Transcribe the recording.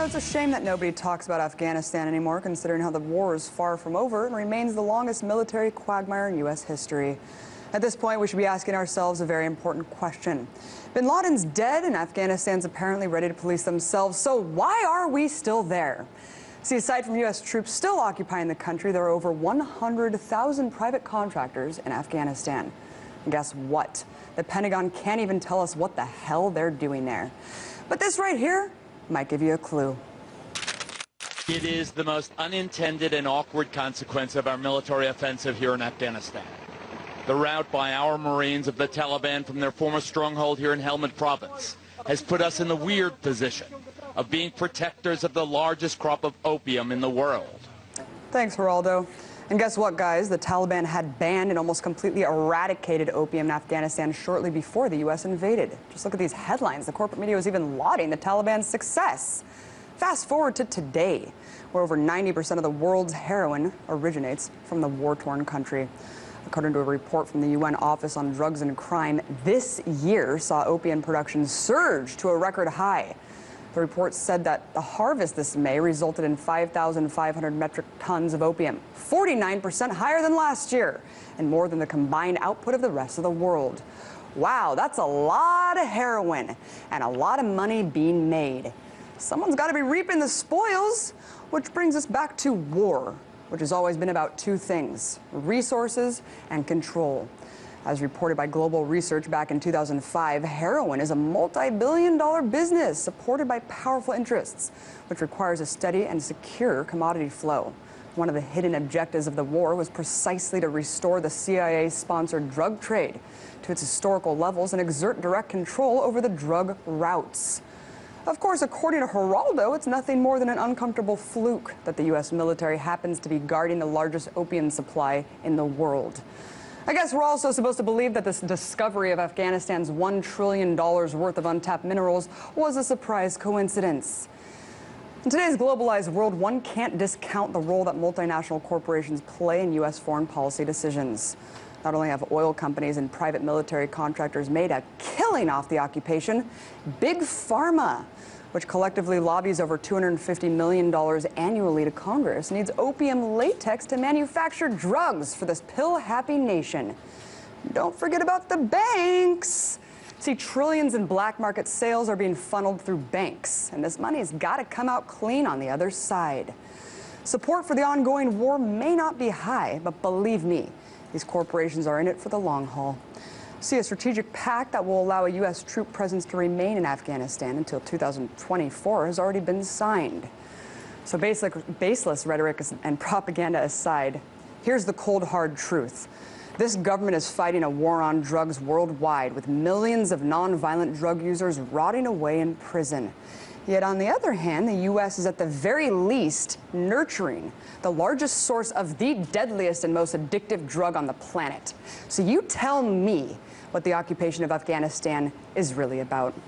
It's a shame that nobody talks about Afghanistan anymore, considering how the war is far from over and remains the longest military quagmire in U.S. history. At this point, we should be asking ourselves a very important question. Bin Laden's dead and Afghanistan's apparently ready to police themselves, so why are we still there? See, aside from U.S. troops still occupying the country, there are over 100,000 private contractors in Afghanistan. And guess what? The Pentagon can't even tell us what the hell they're doing there. But this right here might give you a clue. It is the most unintended and awkward consequence of our military offensive here in Afghanistan. The rout by our Marines of the Taliban from their former stronghold here in Helmand Province has put us in the weird position of being protectors of the largest crop of opium in the world. Thanks, Geraldo. And guess what, guys? The Taliban had banned and almost completely eradicated opium in Afghanistan shortly before the U.S. invaded. Just look at these headlines. The corporate media was even lauding the Taliban's success. Fast forward to today, where over 90% of the world's heroin originates from the war-torn country. According to a report from the UN Office on Drugs and Crime, this year saw opium production surge to a record high. The report said that the harvest this May resulted in 5,500 metric tons of opium, 49% higher than last year, and more than the combined output of the rest of the world. Wow, that's a lot of heroin and a lot of money being made. Someone's got to be reaping the spoils, which brings us back to war, which has always been about two things: resources and control. As reported by Global Research back in 2005, heroin is a multi-billion-dollar business supported by powerful interests, which requires a steady and secure commodity flow. One of the hidden objectives of the war was precisely to restore the CIA-sponsored drug trade to its historical levels and exert direct control over the drug routes. Of course, according to Geraldo, it's nothing more than an uncomfortable fluke that the U.S. military happens to be guarding the largest opium supply in the world. I guess we're also supposed to believe that this discovery of Afghanistan's $1 trillion worth of untapped minerals was a surprise coincidence. In today's globalized world, one can't discount the role that multinational corporations play in U.S. foreign policy decisions. Not only have oil companies and private military contractors made a killing off the occupation, Big Pharma, which collectively lobbies over $250 million annually to Congress, needs opium latex to manufacture drugs for this pill-happy nation. Don't forget about the banks. See, trillions in black market sales are being funneled through banks, and this money's got to come out clean on the other side. Support for the ongoing war may not be high, but believe me, these corporations are in it for the long haul. See, a strategic pact that will allow a U.S. troop presence to remain in Afghanistan until 2024 has already been signed. So baseless rhetoric and propaganda aside, here's the cold, hard truth. This government is fighting a war on drugs worldwide, with millions of nonviolent drug users rotting away in prison. Yet on the other hand, the U.S. is at the very least nurturing the largest source of the deadliest and most addictive drug on the planet. So you tell me what the occupation of Afghanistan is really about.